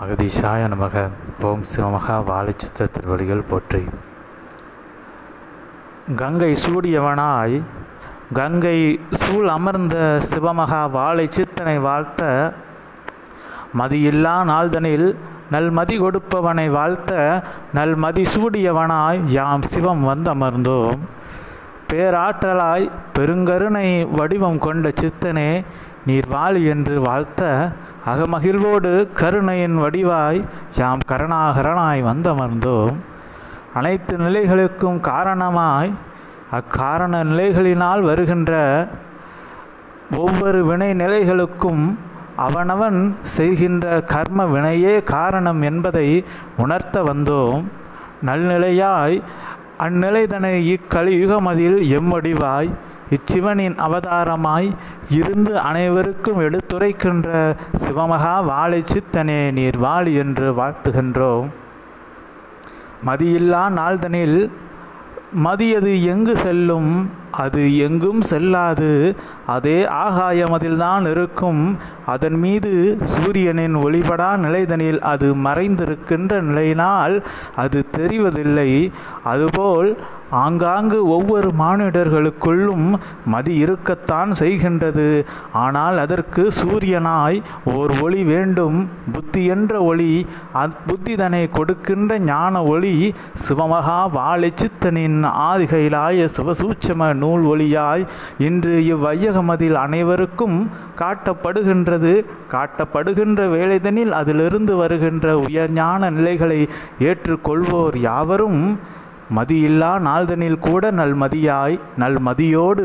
அகதீஷாய நமக. ஓம் சிவமகா வாழைச்சித்திர திருவடிகள் போற்றி. கங்கை சூடியவனாய் கங்கை சூழ் அமர்ந்த சிவமகா வாழை சித்தனை வாழ்த்த, மதியில்லா நாள்தனில் நல்மதி கொடுப்பவனை வாழ்த்த, நல்மதி சூடியவனாய் யாம் சிவம் வந்தமர்ந்தோம். பேராற்றலாய் பெருங்கருணை வடிவம் கொண்ட சித்தனே நீர் வாழி என்று வாழ்த்த, அகமகிழ்வோடு கருணையின் வடிவாய் யாம் கரணாகரனாய் வந்தமர்ந்தோம். அனைத்து நிலைகளுக்கும் காரணமாய் அக்காரண நிலைகளினால் வருகின்ற ஒவ்வொரு வினை நிலைகளுக்கும் அவனவன் செய்கின்ற கர்ம வினையே காரணம் என்பதை உணர்த்த வந்தோம். நல்நிலையாய் அந்நிலைதனை இக்கலியுகமதில் எம்வடிவாய் இச்சிவனின் அவதாரமாய் இருந்து அனைவருக்கும் எடுத்துரைக்கின்ற சிவமகா வாழை சித்தனே நீர் வாழி என்று வாழ்த்துகின்றோம். மதியில்லா நாள்தனில் மதியது எங்கு செல்லும் அது எங்கும் செல்லாது, அதே ஆகாயமதில்தான் இருக்கும். அதன் மீது சூரியனின் ஒளிபடா நிலைதனில் அது மறைந்திருக்கின்ற நிலையினால் அது தெரிவதில்லை. அதுபோல் ஆங்காங்கு ஒவ்வொரு மானிடர்களுக்குள்ளும் மதி இருக்கத்தான் செய்கின்றது. ஆனால் அதற்கு சூரியனாய் ஓர் ஒளி வேண்டும், புத்தி என்ற ஒளி. புத்திதனை கொடுக்கின்ற ஞான ஒளி சிவமகா வாழை சித்தனின் ஆதிகையிலாய சிவசூட்சம நூல் ஒளியாய் இன்று இவ்வையகமதில் அனைவருக்கும் காட்டப்படுகின்றது. காட்டப்படுகின்ற வேளைதனில் அதிலிருந்து வருகின்ற உயர்ஞான நிலைகளை ஏற்றுக்கொள்வோர் யாவரும் மதியில்லா நாள்தனில் கூட நல்மதியாய் நல்மதியோடு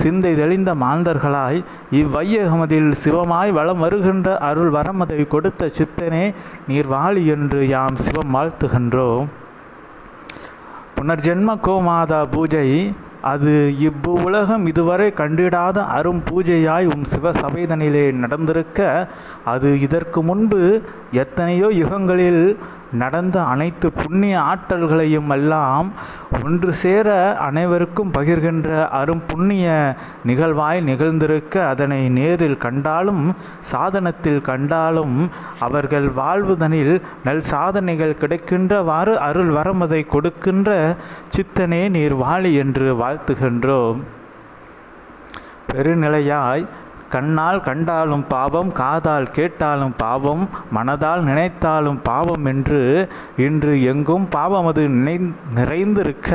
சிந்தை தெளிந்த மாந்தர்களாய் இவ்வையகமதில் சிவமாய் வளம் வருகின்ற அருள் வரமதை கொடுத்த சித்தனே நீர் வாழி என்று யாம் சிவம் வாழ்த்துகின்றோம். புனர்ஜென்ம கோமாதா பூஜை அது இவ்வு உலகம் இதுவரை கண்டிடாத அரும் பூஜையாய் சிவ சபைதனிலே நடந்திருக்க, அது இதற்கு முன்பு எத்தனையோ யுகங்களில் நடந்த அனைத்து புண்ணிய ஆற்றல்களையும் எல்லாம் ஒன்று சேர அனைவருக்கும் பகிர்கின்ற அரும் புண்ணிய நிகழ்வாய் நிகழ்ந்திருக்க, அதனை நேரில் கண்டாலும் சாதனத்தில் கண்டாலும் அவர்கள் வாழ்வுதனில் நல் சாதனைகள் கிடைக்கின்றவாறு அருள் வரமதை கொடுக்கின்ற சித்தனே நீர் வாழி என்று வாழ்த்துகின்றோம். பெருநிலையாய் கண்ணால் கண்டாலும் பாவம், காதால் கேட்டாலும் பாவம், மனதால் நினைத்தாலும் பாவம் என்று இன்று எங்கும் பாவம் அது நிறைந்திருக்க,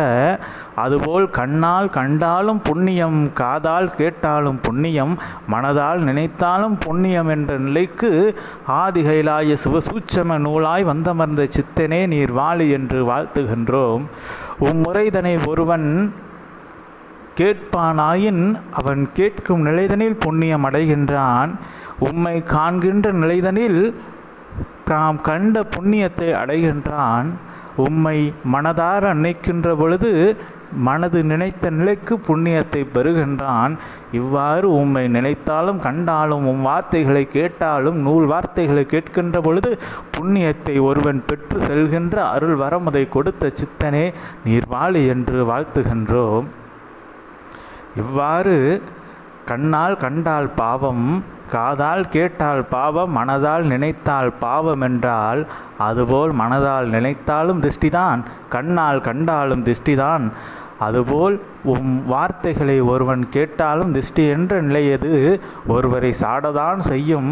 அதுபோல் கண்ணால் கண்டாலும் புண்ணியம், காதால் கேட்டாலும் புண்ணியம், மனதால் நினைத்தாலும் புண்ணியம் என்ற நிலைக்கு ஆதிகையிலாய சிவசூட்சம நூலாய் வந்தமர்ந்த சித்தனே நீர் வாழி என்று வாழ்த்துகின்றோம். முறைதனை ஒருவன் கேட்பானாயின் அவன் கேட்கும் நிலைதனில் புண்ணியம் அடைகின்றான். உம்மை காண்கின்ற நிலைதனில் தாம் கண்ட புண்ணியத்தை அடைகின்றான். உம்மை மனதார நினைக்கின்ற பொழுது மனது நினைத்த நிலைக்கு புண்ணியத்தை பெறுகின்றான். இவ்வாறு உம்மை நினைத்தாலும் கண்டாலும் வார்த்தைகளை கேட்டாலும் நூல் வார்த்தைகளை கேட்கின்ற பொழுது புண்ணியத்தை ஒருவன் பெற்று செல்கின்ற அருள் வரமதை கொடுத்த சித்தனே நீர் வாழி என்று வாழ்த்துகின்றோம். இவ்வாறு கண்ணால் கண்டால் பாவம், காதால் கேட்டால் பாவம், மனதால் நினைத்தால் பாவம் என்றால், அதுபோல் மனதால் நினைத்தாலும் திருஷ்டிதான், கண்ணால் கண்டாலும் திருஷ்டிதான். அதுபோல் வார்த்தைகளை ஒருவன் கேட்டாலும் திருஷ்டி என்ற நிலையது ஒருவரை சாடதான் செய்யும்.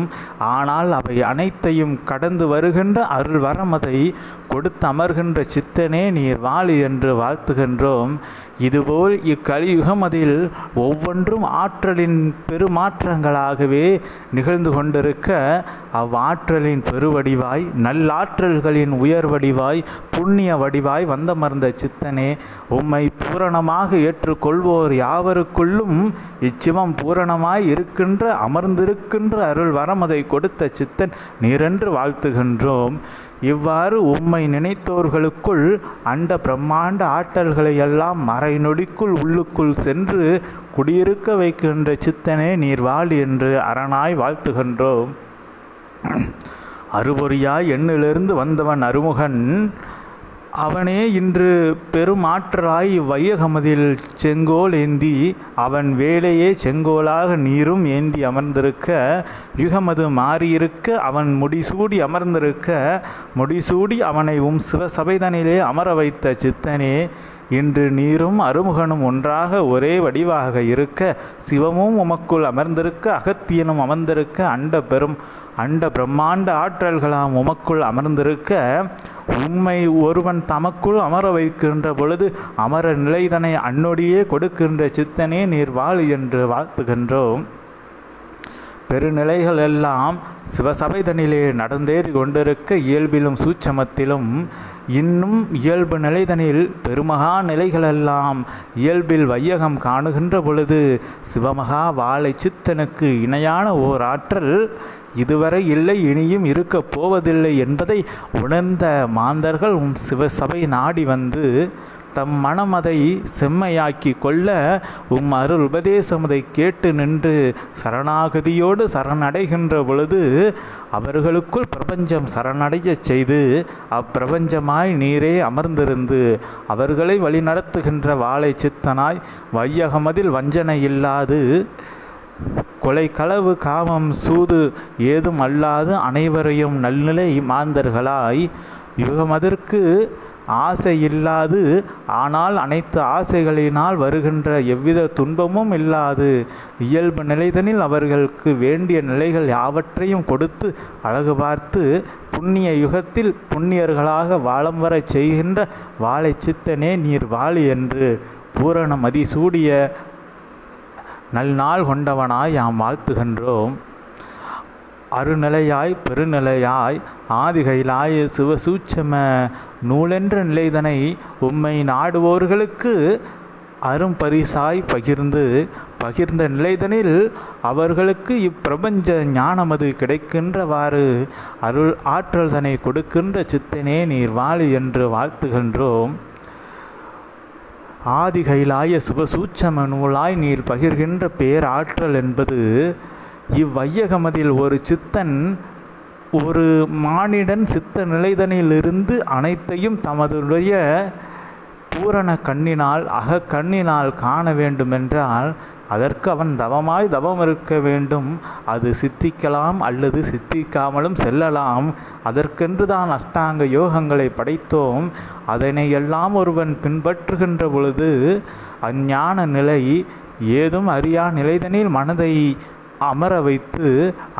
ஆனால் அவை அனைத்தையும் கடந்து வருகின்ற அருள் வரமதை கொடுத்து அமர்கின்ற சித்தனே நீர் வாழி என்று வாழ்த்துகின்றோம். இதுபோல் இக்கலியுகமதில் ஒவ்வொன்றும் ஆற்றலின் பெருமாற்றங்களாகவே நிகழ்ந்து கொண்டிருக்க, அவ்வாற்றலின் பெருவடிவாய் நல்லாற்றல்களின் உயர் வடிவாய் புண்ணிய வடிவாய் வந்தமர்ந்த சித்தனே உம்மை பூரணமாக ஏற்றுக்கொள்வோர் யாவருக்குள்ளும் இச்சிவம் பூரணமாய் இருக்கின்ற அமர்ந்திருக்கின்ற அருள் வரமதை கொடுத்த சித்தன் நீரென்று வாழ்த்துகின்றோம். இவ்வாறு உம்மை நினைத்தோர்களுக்குள் அண்ட பிரம்மாண்ட ஆற்றல்களை எல்லாம் மறை நொடிக்குள் உள்ளுக்குள் சென்று குடியிருக்க வைக்கின்ற சித்தனே நீர் வாழி என்று அரணாய் வாழ்த்துகின்றோம். அருபொறியாய் எண்ணிலிருந்து வந்தவன் அருமுகன், அவனே இன்று பெருமாற்றலாய் வையகமதில் செங்கோல் ஏந்தி அவன் வேலையே செங்கோலாக நீரும் ஏந்தி அமர்ந்திருக்க யுகமது மாறியிருக்க அவன் முடிசூடி அமர்ந்திருக்க முடிசூடி அவனை சிவசபைதனிலே அமர வைத்த சித்தனே இன்று நீரும் அருமுகனும் ஒன்றாக ஒரே வடிவாக இருக்க சிவமும் உமக்குள் அமர்ந்திருக்க அகத்தியனும் அமர்ந்திருக்க அண்ட பிரம்மாண்ட ஆற்றல்களாம் உமக்குள் அமர்ந்திருக்க உம்மை ஒருவன் தமக்குள் அமர வைக்கின்ற பொழுது அமர நிலைதனை அன்னொடியே கொடுக்கின்ற சித்தனே நீர் வாழு என்று வாழ்த்துகின்றோம். பெருநிலைகள் எல்லாம் சிவசபைதனிலே நடந்தேறி கொண்டிருக்க இயல்பிலும் சூட்சமத்திலும் இன்னும் இயல்பு நிலைதனில் பெருமகா நிலைகளெல்லாம் இயல்பில் வையகம் காணுகின்ற பொழுது சிவமகா வாழை சித்தனுக்கு இணையான ஓர் ஆற்றல் இதுவரை இல்லை, இனியும் இருக்கப் போவதில்லை என்பதை உணர்ந்த மாந்தர்கள் சிவசபை நாடி வந்து தம் மனமதை செம்மையாக்கி கொள்ள அருள் உபதேசமதை கேட்டு நின்று சரணாகதியோடு சரணடைகின்ற பொழுது அவர்களுக்குள் பிரபஞ்சம் சரணடையச் செய்து அப்பிரபஞ்சமாய் நீரே அமர்ந்திருந்து அவர்களை வழிநடத்துகின்ற வாழை சித்தனாய் வையகமதில் வஞ்சனை இல்லாது கொலை களவு காமம் சூது ஏதும் அல்லாது அனைவரையும் நல்நிலை மாந்தர்களாய் யுகமதற்கு ஆசை இல்லாது ஆனால் அனைத்து ஆசைகளினால் வருகின்ற எவ்வித துன்பமும் இல்லாது இயல்பு நிலைதனில் அவர்களுக்கு வேண்டிய நிலைகள் யாவற்றையும் கொடுத்து அழகு பார்த்து புண்ணிய யுகத்தில் புண்ணியர்களாக வாழம் வர செய்கின்ற வாழை சித்தனே நீர் வாழி என்று பூரண மதிசூடிய நல்நாள் கொண்டவனாய் யாம் வாழ்த்துகின்றோம். அருநிலையாய் பெருநிலையாய் ஆதிகைலாய சிவசூட்சம நூலென்ற நிலைதனை உம்மை நாடுவோர்களுக்கு அரும்பரிசாய் பகிர்ந்த நிலைதனில் அவர்களுக்கு இப்பிரபஞ்ச ஞானமது கிடைக்கின்றவாறு அருள் ஆற்றல் தனை கொடுக்கின்ற சித்தனே நீர் வாழி என்று வாழ்த்துகின்றோம். ஆதிகைலாய சிவசூட்சம நூலாய் நீர் பகிர்கின்ற பேராற்றல் என்பது இவ்வையகமதில் ஒரு சித்தன் ஒரு மானிடன் சித்த நிலைதனிலிருந்து அனைத்தையும் தமதுடைய பூரண கண்ணினால் அகக்கண்ணினால் காண வேண்டுமென்றால் அதற்கு அவன் தவம் இருக்க வேண்டும். அது சித்திக்கலாம் அல்லது சித்திக்காமலும் செல்லலாம். அதற்கென்று தான் அஷ்டாங்க யோகங்களை படைத்தோம். அதனை எல்லாம் ஒருவன் பின்பற்றுகின்ற பொழுது அஞ்ஞான நிலை ஏதும் அறியா நிலைதனில் மனதை அமர வைத்து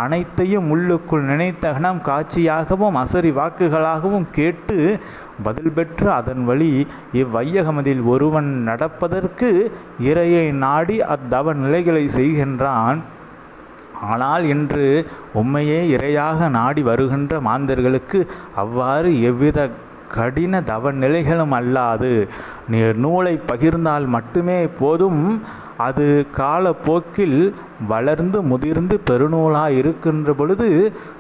அனைத்தையும் உள்ளுக்குள் நினைத்த கணம் காட்சியாகவும் அசரி வாக்குகளாகவும் கேட்டு பதில் பெற்று அதன் வழி இவ்வையகமதில் ஒருவன் நடப்பதற்கு இறையை நாடி அத்தவ நிலைகளை செய்கின்றான். ஆனால் இன்று உம்மையே இறையாக நாடி வருகின்ற மாந்தர்களுக்கு அவ்வாறு எவ்வித கடின தவ நிலைகளும் அல்லாது நீர் நூலை பகிர்ந்தால் மட்டுமே போதும். அது காலப்போக்கில் வளர்ந்து முதிர்ந்து பெருநூலாய் இருக்கின்ற பொழுது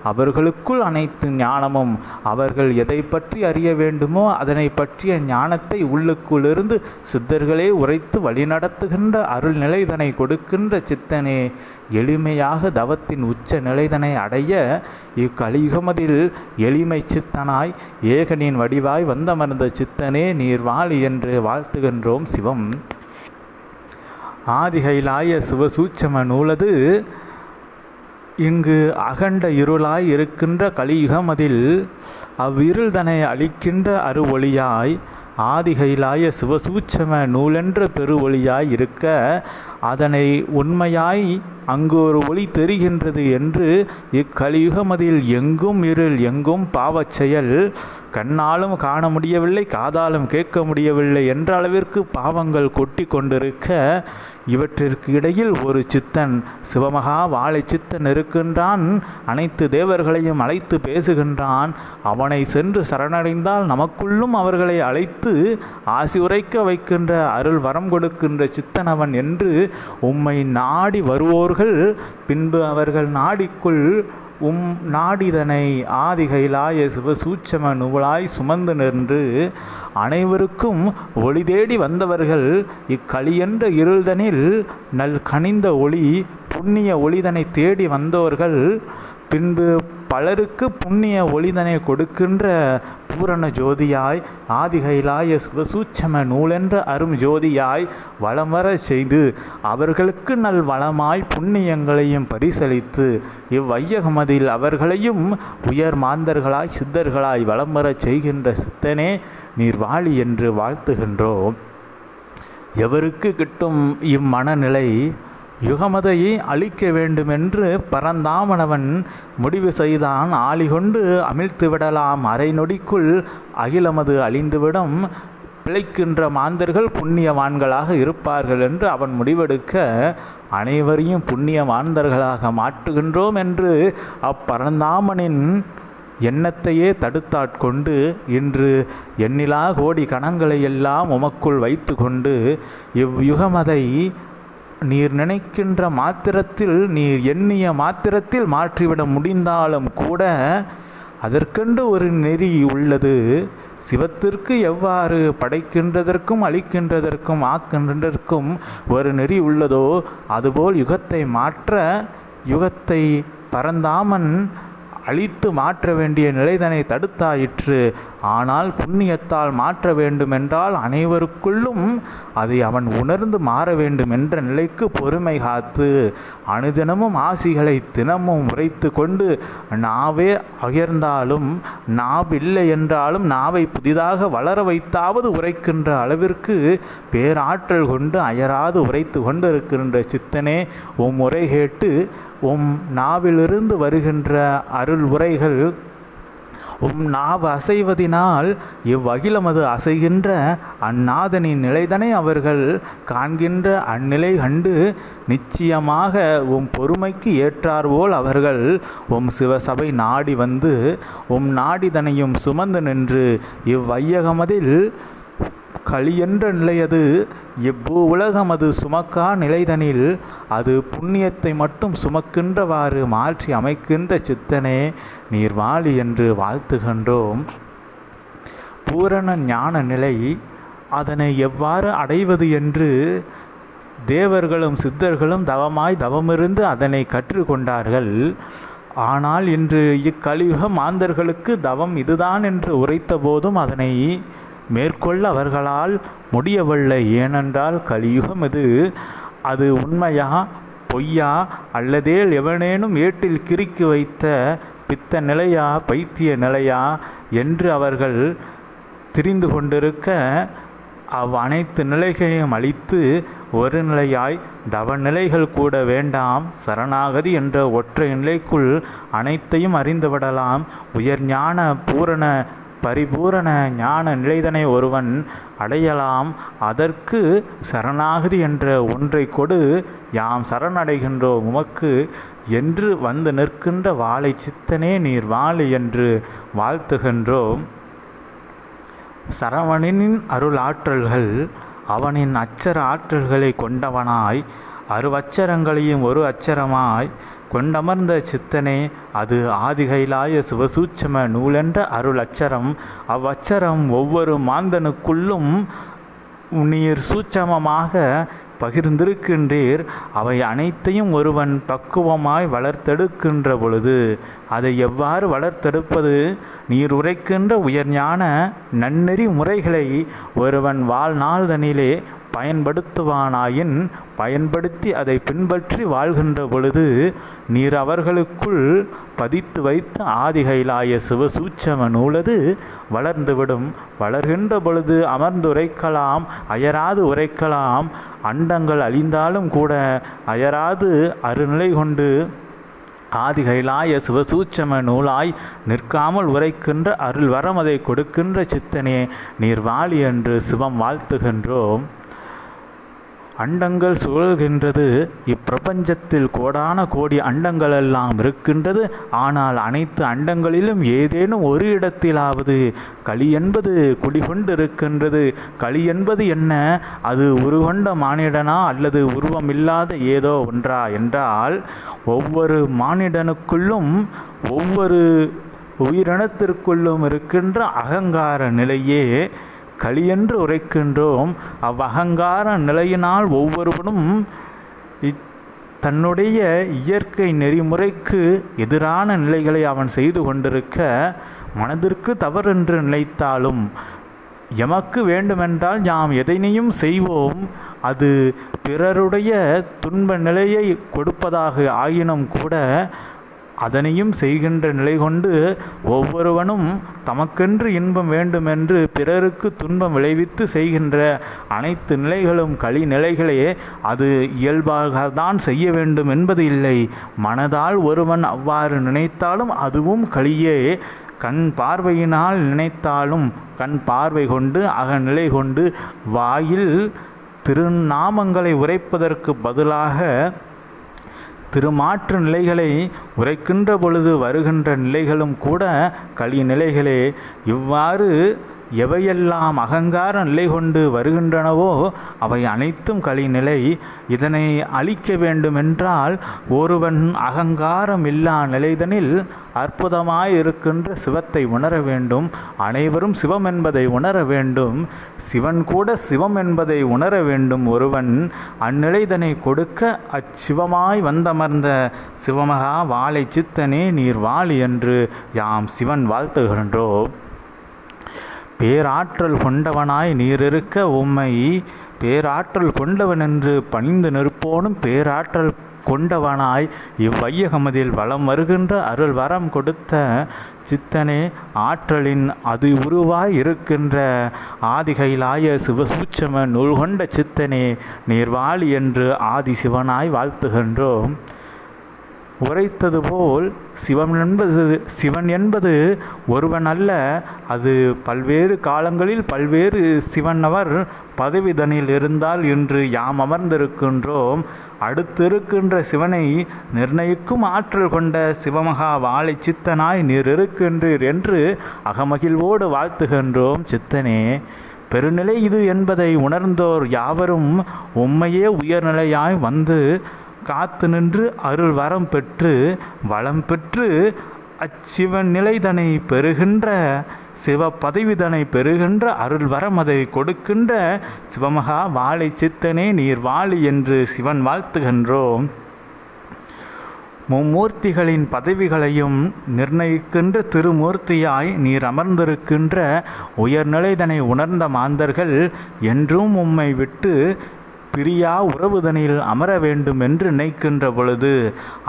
அவர்களுக்குள் அனைத்து ஞானமும் அவர்கள் எதை பற்றி அறிய வேண்டுமோ அதனை பற்றிய ஞானத்தை உள்ளுக்குள்ளிருந்து சித்தர்களே உரைத்து வழிநடத்துகின்ற அருள் நிலைதனை கொடுக்கின்ற சித்தனே எளிமையாக தவத்தின் உச்ச நிலைதனை அடைய இக்கலியுகமதில் எளிமை சித்தனாய் ஏகனின் வடிவாய் வந்தமர்ந்த சித்தனே நீர் வாழி என்று வாழ்த்துகின்றோம். சிவம் ஆதிகைலாய சிவசூட்சம நூலது இங்கு அகண்ட இருளாய் இருக்கின்ற கலியுகமதில் அவ்விருள்தனை அளிக்கின்ற அருவொளியாய் ஆதிகைலாய சிவசூட்சம நூலென்ற பெருவொளியாய் இருக்க அதனை உண்மையாய் அங்கு ஒரு ஒளி தெரிகின்றது என்று இக்கலியுகமதில் எங்கும் இருள் எங்கும் பாவச் செயல் கண்ணாலும் காண முடியவில்லை காதாலும் கேட்க முடியவில்லை என்ற அளவிற்கு பாவங்கள் கொட்டி கொண்டிருக்க இவற்றிற்கு இடையில் ஒரு சித்தன் சிவமகா வாழை சித்தன் இருக்கின்றான். அனைத்து தேவர்களையும் அழைத்து பேசுகின்றான். அவனை சென்று சரணடைந்தால் நமக்குள்ளும் அவர்களை அழைத்து ஆசி உரைக்க வைக்கின்ற அருள் வரம் கொடுக்கின்ற சித்தனவன் என்று உம்மை நாடி வருவோர்கள் பின்பு அவர்கள் நாடிக்குள் நாடிதனை ஆதிகைலாய சிவசூட்சம நூலாய் சுமந்து நின்று அனைவருக்கும் ஒளி தேடி வந்தவர்கள் இக்களியென்ற இருள்தனில் நல் கனிந்த ஒளி புண்ணிய ஒளிதனை தேடி வந்தோர்கள் பின்பு பலருக்கு புண்ணிய ஒளிதனை கொடுக்கின்ற பூரண ஜோதியாய் ஆதிகைலாய சிவசூட்சம நூலென்ற அரும் ஜோதியாய் வளமர செய்து அவர்களுக்கு நல் வளமாய் புண்ணியங்களையும் பரிசளித்து இவ்வையகமதில் அவர்களையும் உயர் மாந்தர்களாய் சித்தர்களாய் வளமரச் செய்கின்ற சித்தனே நீர் வாழி என்று வாழ்த்துகின்றோம். எவருக்கு கிட்டும் இம்மனநிலை யுகமதையை அழிக்க வேண்டுமென்று பரந்தாமனவன் முடிவு செய்தான். ஆளிகொண்டு அமிழ்த்து விடலாம், அரை நொடிக்குள் அகிலமது அழிந்துவிடும், பிழைக்கின்ற மாந்தர்கள் புண்ணியவான்களாக இருப்பார்கள் என்று அவன் முடிவெடுக்க அனைவரையும் புண்ணியவான்களாக மாற்றுகின்றோம் என்று அப்பரந்தாமனின் எண்ணத்தையே தடுத்தாட்கொண்டு இன்று எண்ணிலா கோடி கணங்களை எல்லாம் உமக்குள் வைத்து கொண்டு இவ்யுகமதை நீர் நினைக்கின்ற மாத்திரத்தில், நீர் எண்ணிய மாத்திரத்தில் மாற்றிவிட முடிந்தாலும் கூட அதற்கென்று ஒரு நெறி உள்ளது. சிவத்திற்கு எவ்வாறு படைக்கின்றதற்கும் அழிக்கின்றதற்கும் ஆக்கின்றதற்கும் ஒரு நெறி உள்ளதோ அதுபோல் யுகத்தை மாற்ற, யுகத்தை பரந்தாமன் அழித்து மாற்ற வேண்டிய நிலைதனை தடுத்தாயிற்று. ஆனால் புண்ணியத்தால் மாற்ற வேண்டுமென்றால் அனைவருக்குள்ளும் அதை அவன் உணர்ந்து மாற வேண்டும் என்ற நிலைக்கு பொறுமை காத்து அனுதினமும் ஆசிகளை தினமும் உரைத்து கொண்டு நாவே அயர்ந்தாலும் நாவில்லை என்றாலும் நாவை புதிதாக வளர வைத்தாவது உரைக்கின்ற அளவிற்கு பேராற்றல் கொண்டு அயராது உரைத்து கொண்டு இருக்கின்ற சித்தனே உம் உரை கேட்டு உம் நாவிலிருந்து வருகின்ற அருள் உரைகள் உம் நாவு அசைவதினால் இவ்வகிலமது அசைகின்ற அந்நாதனின் நிலைதனை அவர்கள் காண்கின்ற அந்நிலை கண்டு நிச்சயமாக உம் பொறுமைக்கு ஏற்றார்போல் அவர்கள் உம் சிவசபை நாடி வந்து உம் நாடிதனையும் சுமந்து நின்று இவ்வையகமதில் களியென்ற நிலையது எவ்வூ உலகமது சுமக்கா நிலைதனில் அது புண்ணியத்தை மட்டும் சுமக்கின்றவாறு மாற்றி அமைக்கின்ற சித்தனே நீர் வாழி என்று வாழ்த்துகின்றோம். பூரண ஞான நிலை அதனை எவ்வாறு அடைவது என்று தேவர்களும் சித்தர்களும் தவமிருந்து அதனை கற்றுக்கொண்டார்கள். ஆனால் இன்று இக்கலியுக மாந்தர்களுக்கு தவம் இதுதான் என்று உரைத்த போதும் அதனை மேற்கொள்ள அவர்களால் முடியவில்லை. ஏனென்றால் கலியுகம் அது உண்மையா பொய்யா அல்லதேல் எவனேனும் ஏட்டில் கிறுக்கி வைத்த பித்த நிலையா பைத்திய நிலையா என்று அவர்கள் திரிந்து கொண்டிருக்க அனைத்து நிலைகளையும் அளித்து ஒரு நிலையாய் தவ நிலைகள் கூட வேண்டாம், சரணாகதி என்ற ஒற்றை நிலைக்குள் அனைத்தையும் அறிந்துவிடலாம். உயர் ஞான பூரண பரிபூரண ஞான நிலைதனை ஒருவன் அடையலாம். அதற்கு சரணாகதி என்ற ஒன்றை கொடு, யாம் சரணடைகின்றோம் உமக்கு என்று வந்து நிற்கின்ற வாழை சித்தனே நீர் வாழி என்று வாழ்த்துகின்றோம். சரவணனின் அருள் ஆற்றல்கள் அவனின் அச்சர ஆற்றல்களை கொண்டவனாய் அருவச்சரங்களையும் ஒரு அச்சரமாய் கொண்டமர்ந்த சித்தனே அது ஆதிகைலாய சிவசூட்சம நூலென்ற அருள் அச்சரம். அவ்வச்சரம் ஒவ்வொரு மாந்தனுக்குள்ளும் நீர் சூட்சமமாக பகிர்ந்திருக்கின்றீர். அவை அனைத்தையும் ஒருவன் பக்குவமாய் வளர்த்தெடுக்கின்ற பொழுது அதை எவ்வாறு வளர்த்தெடுப்பது? நீர் உரைக்கின்ற உயர்ஞான நன்னெறி முறைகளை ஒருவன் வாழ்நாள்தனிலே பயன்படுத்துவானாயின் பயன்படுத்தி அதை பின்பற்றி வாழ்கின்ற பொழுது நீர் அவர்களுக்குள் பதித்து வைத்த ஆதிகைலாய சிவசூட்சம நூலது வளர்ந்துவிடும். வளர்கின்ற பொழுது அமர்ந்து உரைக்கலாம், அயராது உரைக்கலாம். அண்டங்கள் அழிந்தாலும் கூட அயராது அருநிலை கொண்டு ஆதிகைலாய சிவசூட்சம நூலாய் நிற்காமல் உரைக்கின்ற அருள் வரம் அதை கொடுக்கின்ற சித்தனே நீர் வாழி என்று சிவம் வாழ்த்துகின்றோம். அண்டங்கள் சுழல்கின்றது. இப்பிரபஞ்சத்தில் கோடான கோடி அண்டங்களெல்லாம் இருக்கின்றது. ஆனால் அனைத்து அண்டங்களிலும் ஏதேனும் ஒரு இடத்திலாவது களி என்பது குடிகொண்டிருக்கின்றது. களி என்பது என்ன? அது உருகொண்ட மானிடனா அல்லது உருவமில்லாத ஏதோ ஒன்றா என்றால் ஒவ்வொரு மானிடனுக்குள்ளும் ஒவ்வொரு உயிரினத்திற்குள்ளும் இருக்கின்ற அகங்கார நிலையே களியென்று உரைக்கின்றோம். அவ்வகங்கார நிலையினால் ஒவ்வொருவனும் தன்னுடைய இயற்கை நெறிமுறைக்கு எதிரான நிலைகளை அவன் செய்து கொண்டிருக்க, மனதிற்கு தவறென்று நினைத்தாலும் எமக்கு வேண்டுமென்றால் நாம் எதனையும் செய்வோம், அது பிறருடைய துன்ப நிலையை கொடுப்பதாக ஆயினும் கூட அதனையும் செய்கின்ற நிலை கொண்டு ஒவ்வொருவனும் தமக்கென்று இன்பம் வேண்டுமென்று பிறருக்கு துன்பம் விளைவித்து செய்கின்ற அனைத்து நிலைகளும் களி நிலைகளே. அது இயல்பாக தான் செய்ய வேண்டும் என்பது இல்லை. மனதால் ஒருவன் அவ்வாறு நினைத்தாலும் அதுவும் களியே. கண் பார்வையினால் நினைத்தாலும் கண் பார்வை கொண்டு அகநிலை கொண்டு வாயில் திருநாமங்களை உரைப்பதற்கு பதிலாக திருமாற்று நிலைகளை உரைக்கின்ற பொழுது வருகின்ற நிலைகளும் கூட களி நிலைகளே. இவ்வாறு எவையெல்லாம் அகங்கார நிலை கொண்டு வருகின்றனவோ அவை அனைத்தும் களிநிலை. இதனை அழிக்க வேண்டுமென்றால் ஒருவன் அகங்காரம் இல்லா நிலைதனில் அற்புதமாயிருக்கின்ற சிவத்தை உணர வேண்டும். அனைவரும் சிவம் என்பதை உணர வேண்டும். சிவன் கூட சிவம் என்பதை உணர வேண்டும். ஒருவன் அந்நிலைதனை கொடுக்க அச்சிவமாய் வந்தமர்ந்த சிவமகா வாழை சித்தனே நீர் வாழி என்று யாம் சிவன் வாழ்த்துகின்றோம். பேராற்றல் கொண்டவனாய் நீரிருக்க உம்மை பேராற்றல் கொண்டவன் என்று பணிந்து நிற்போனும் பேராற்றல் கொண்டவனாய் இவ்வையகமதில் வலம் வருகின்ற அருள் வரம் கொடுத்த சித்தனே ஆற்றலின் அது உருவாய் இருக்கின்ற ஆதிகைலாய சிவசூட்சம நூல் கொண்ட சித்தனே நீர்வாழி என்று ஆதி சிவனாய் வாழ்த்துகின்றோம். உரைத்தது போல் சிவன் என்பது ஒருவன் அல்ல, அது பல்வேறு காலங்களில் பல்வேறு சிவனவர் பதவிதனில் இருந்தால் இன்று யாம் அமர்ந்திருக்கின்றோம். அடுத்திருக்கின்ற சிவனை நிர்ணயிக்கும் ஆற்றல் கொண்ட சிவமகா வாழை சித்தனாய் நீர் இருக்கின்றீர் என்று அகமகிழ்வோடு வாழ்த்துகின்றோம். சித்தனே பெருநிலை இது என்பதை உணர்ந்தோர் யாவரும் உம்மையே உயர்நிலையாய் வந்து காத்து நின்று அருள் வரம் பெற்று வளம் பெற்று அச்சிவன் நிலைதனை பெறுகின்ற சிவ பதவிதனை பெறுகின்ற அருள் வரம் அதை கொடுக்கின்ற சிவமகா வாழை சித்தனே நீர் வாழி என்று சிவன் வாழ்த்துகின்றோம். மும்மூர்த்திகளின் பதவிகளையும் நிர்ணயிக்கின்ற திருமூர்த்தியாய் நீர் அமர்ந்திருக்கின்ற உயர்நிலைதனை உணர்ந்த மாந்தர்கள் என்றும் உம்மை விட்டு பிரியா உறவுதனில் அமர வேண்டும் என்று நினைக்கின்ற பொழுது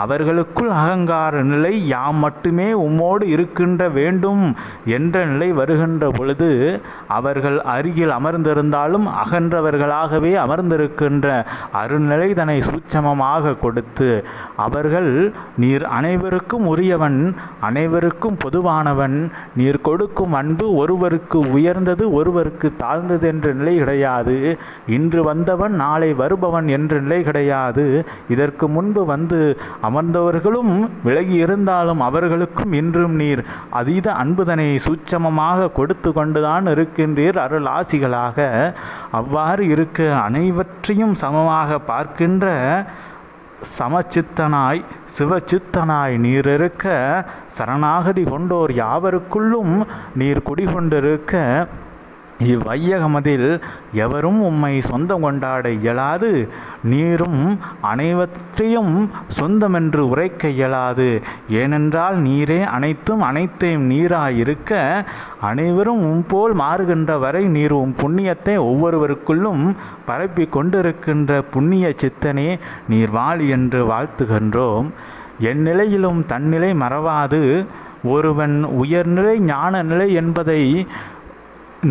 அவர்களுக்குள் அகங்கார நிலை யாம் மட்டுமே உம்மோடு இருக்கின்ற வேண்டும் என்ற நிலை வருகின்ற பொழுது அவர்கள் அருகில் அமர்ந்திருந்தாலும் அகன்றவர்களாகவே அமர்ந்திருக்கின்ற அருள்நிலைதனை சூட்சமமாக கொடுத்து அவர்கள் நீர் அனைவருக்கும் உரியவன், அனைவருக்கும் பொதுவானவன், நீர் கொடுக்கும் அன்பு ஒருவருக்கு உயர்ந்தது ஒருவருக்கு தாழ்ந்தது என்ற நிலை கிடையாது. இன்று வந்தவன் நாளை வருபவன் என்ற நிலை கிடையாது. இதற்கு முன்பு வந்து அமர்ந்தவர்களும் விலகி இருந்தாலும் அவர்களுக்கும் இன்றும் நீர் அதீத அன்புதனை சூட்சமமாக கொடுத்து கொண்டுதான் இருக்கின்றீர் அருள் ஆசிகளாக. அவ்வாறு இருக்க அனைவற்றையும் சமமாக பார்க்கின்ற சமச்சித்தனாய் சிவச்சித்தனாய் நீர் இருக்க சரணாகதி கொண்டோர் யாவருக்குள்ளும் நீர் குடிகொண்டிருக்க இவ்வையகமதில் எவரும் உம்மை சொந்தம் கொண்டாட இயலாது. நீரும் அனைவற்றையும் சொந்தமென்று உரைக்க இயலாது. ஏனென்றால் நீரே அனைத்தும் அனைத்தையும் நீராயிருக்க அனைவரும் உம்போல் மாறுகின்ற வரை நீர் உம் புண்ணியத்தை ஒவ்வொருவருக்குள்ளும் பரப்பி கொண்டிருக்கின்ற புண்ணிய சித்தனே நீர் வாழி என்று வாழ்த்துகின்றோம். என் நிலையிலும் தன்னிலை மறவாது ஒருவன் உயர்நிலை ஞான நிலை என்பதை